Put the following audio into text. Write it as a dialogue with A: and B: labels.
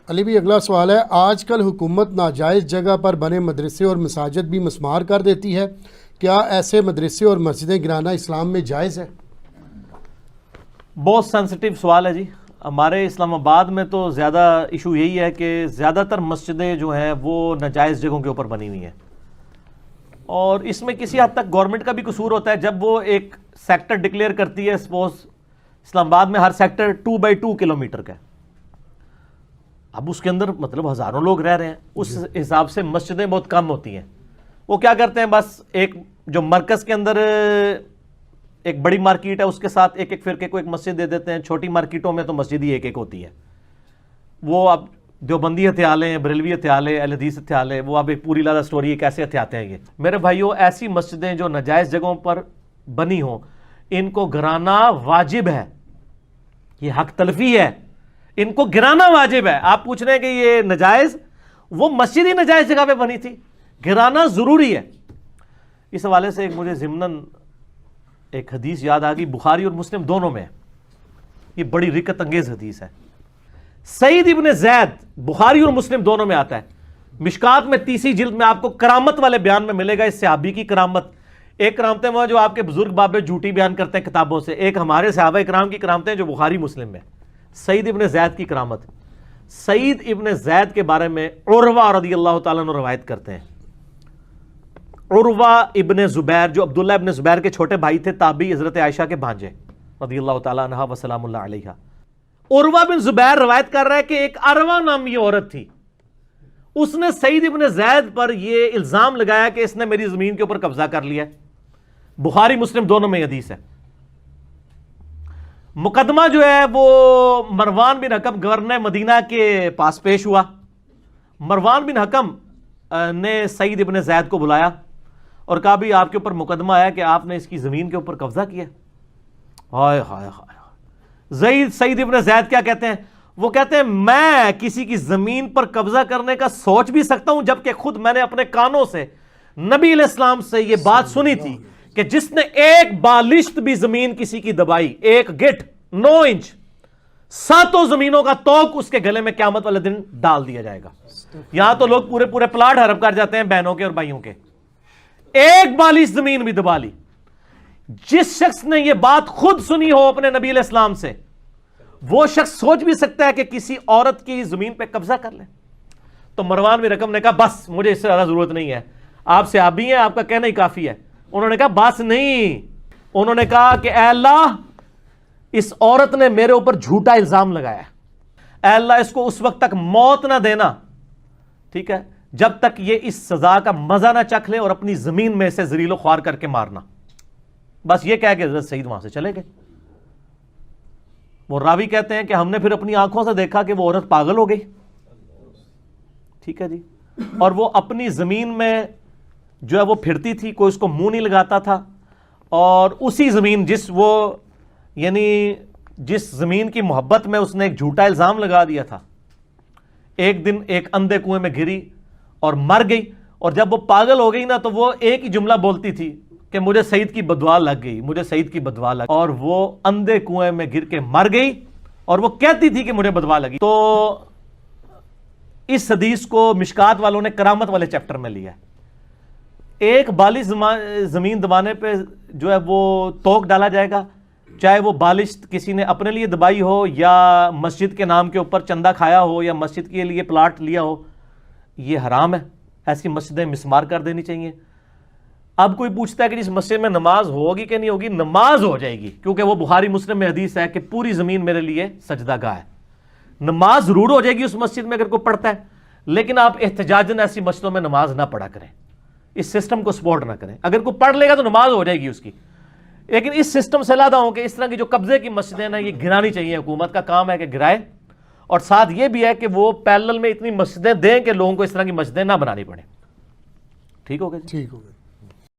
A: علی بھی اگلا سوال ہے، آج کل حکومت ناجائز جگہ پر بنے مدرسے اور مساجد بھی مسمار کر دیتی ہے، کیا ایسے مدرسے اور مسجدیں گرانا اسلام میں جائز ہے؟
B: بہت سینسٹیو سوال ہے جی. ہمارے اسلام آباد میں تو زیادہ ایشو یہی ہے کہ زیادہ تر مسجدیں جو ہیں وہ ناجائز جگہوں کے اوپر بنی ہوئی ہیں، اور اس میں کسی حد تک گورنمنٹ کا بھی قصور ہوتا ہے. جب وہ ایک سیکٹر ڈکلیئر کرتی ہے، سپوز اسلام آباد میں ہر سیکٹر 2x2 کلومیٹر کا ہے، اب اس کے اندر مطلب ہزاروں لوگ رہ رہے ہیں، اس حساب سے مسجدیں بہت کم ہوتی ہیں. وہ کیا کرتے ہیں، بس ایک جو مرکز کے اندر ایک بڑی مارکیٹ ہے اس کے ساتھ ایک ایک فرقے کو ایک مسجد دے دیتے ہیں. چھوٹی مارکیٹوں میں تو مسجد ہی ایک ایک ہوتی ہے. وہ اب دیوبندی ہتھیالے ہیں، بریلوی ہتھیالے، اہل حدیث ہتھیالے، وہ اب ایک پوری لادہ سٹوری ہے کیسے ہتھیاتے ہیں یہ. میرے بھائیوں، ایسی مسجدیں جو ناجائز جگہوں پر بنی ہوں ان کو گرانا واجب ہے، یہ حق تلفی ہے، ان کو گرانا واجب ہے. آپ پوچھ رہے ہیں کہ یہ ناجائز، وہ مسجد ہی ناجائز جگہ پہ بنی تھی، گرانا ضروری ہے. اس حوالے سے ایک مجھے ضمناً ایک حدیث یاد آ گئی، بخاری اور مسلم دونوں میں، یہ بڑی رکت انگیز حدیث ہے. سعید ابن زید، بخاری اور مسلم دونوں میں آتا ہے. مشکات میں 30 جلد میں آپ کو کرامت والے بیان میں ملے گا اس صحابی کی کرامت. ایک کرامتیں وہ جو آپ کے بزرگ بابے جھوٹی بیان کرتے ہیں کتابوں سے، ایک ہمارے صحابہ کرام کی کرامتیں جو بخاری مسلم میں. سعید ابن زید کی کرامت. سعید ابن زید کے بارے میں عروہ رضی اللہ تعالیٰ عنہ روایت کرتے ہیں. عروہ ابن زبیر جو عبداللہ ابن زبیر کے چھوٹے بھائی تھے، تابعی، حضرت عائشہ کے بھانجے رضی اللہ تعالیٰ عنہ وسلام اللہ علیہ. عروہ بن زبیر روایت کر رہا ہے کہ ایک اروا نامی عورت تھی، اس نے سعید ابن زید پر یہ الزام لگایا کہ اس نے میری زمین کے اوپر قبضہ کر لیا. بخاری مسلم دونوں میں حدیث ہے. مقدمہ جو ہے وہ مروان بن حکم گورنر مدینہ کے پاس پیش ہوا. مروان بن حکم نے سعید ابن زید کو بلایا اور کہا بھی آپ کے اوپر مقدمہ آیا کہ آپ نے اس کی زمین کے اوپر قبضہ کیا. ہائے ہائے ہائے. سعید ابن زید کیا کہتے ہیں؟ وہ کہتے ہیں میں کسی کی زمین پر قبضہ کرنے کا سوچ بھی سکتا ہوں، جبکہ خود میں نے اپنے کانوں سے نبی علیہ السلام سے یہ بات سنی تھی کہ جس نے ایک بالشت بھی زمین کسی کی دبائی، ایک گٹ 9 انچ، 7 زمینوں کا توق اس کے گلے میں قیامت والے دن ڈال دیا جائے گا. یہاں تو لوگ پورے پورے پلاٹ ہڑپ کر جاتے ہیں بہنوں کے اور بھائیوں کے. ایک بالش زمین بھی دبا لی. جس شخص نے یہ بات خود سنی ہو اپنے نبی علیہ السلام سے، وہ شخص سوچ بھی سکتا ہے کہ کسی عورت کی زمین پہ قبضہ کر لے. تو مروان بن حکم نے کہا بس مجھے اس سے زیادہ ضرورت نہیں ہے، آپ صحابی ہیں، آپ کا کہنا ہی کافی ہے. انہوں نے کہا بس نہیں. انہوں نے کہا کہ اے اللہ، اس عورت نے میرے اوپر جھوٹا الزام لگایا، اے اللہ اس کو اس وقت تک موت نہ دینا، ٹھیک ہے، جب تک یہ اس سزا کا مزہ نہ چکھ لے اور اپنی زمین میں سے ذلیل و خوار کر کے مارنا. بس یہ کہہ کے حضرت سعید وہاں سے چلے گئے. وہ راوی کہتے ہیں کہ ہم نے پھر اپنی آنکھوں سے دیکھا کہ وہ عورت پاگل ہو گئی. ٹھیک ہے جی. اور وہ اپنی زمین میں جو ہے وہ پھرتی تھی، کوئی اس کو منہ نہیں لگاتا تھا. اور اسی زمین جس زمین کی محبت میں اس نے ایک جھوٹا الزام لگا دیا تھا، ایک دن ایک اندھے کنویں میں گری اور مر گئی. اور جب وہ پاگل ہو گئی نا تو وہ ایک ہی جملہ بولتی تھی کہ مجھے سعید کی بددعا لگ گئی، مجھے سعید کی بددعا لگ گئی. اور وہ اندھے کنویں میں گر کے مر گئی اور وہ کہتی تھی کہ مجھے بددعا لگی. تو اس حدیث کو مشکات والوں نے کرامت والے چیپٹر میں لیا. ایک بالش زمین دبانے پہ جو ہے وہ توق ڈالا جائے گا، چاہے وہ بالش کسی نے اپنے لیے دبائی ہو یا مسجد کے نام کے اوپر چندہ کھایا ہو یا مسجد کے لیے پلاٹ لیا ہو. یہ حرام ہے. ایسی مسجدیں مسمار کر دینی چاہیے. اب کوئی پوچھتا ہے کہ جس مسجد میں نماز ہوگی کہ نہیں ہوگی، نماز ہو جائے گی، کیونکہ وہ بخاری مسلم میں حدیث ہے کہ پوری زمین میرے لیے سجدہ گاہ ہے. نماز ضرور ہو جائے گی اس مسجد میں اگر کوئی پڑھتا ہے، لیکن آپ احتجاجاً ایسی مسجدوں میں نماز نہ پڑھا کریں، اس سسٹم کو سپورٹ نہ کریں. اگر کوئی پڑھ لے گا تو نماز ہو جائے گی اس کی، لیکن اس سسٹم سے علیحدہ ہوں کہ اس طرح کی جو قبضے کی مسجدیں نا، یہ گرانی چاہیے. حکومت کا کام ہے کہ گرائے، اور ساتھ یہ بھی ہے کہ وہ پیرلل میں اتنی مسجدیں دیں کہ لوگوں کو اس طرح کی مسجدیں نہ بنانی پڑیں. ٹھیک ہو گیا؟
A: ٹھیک ہو گیا.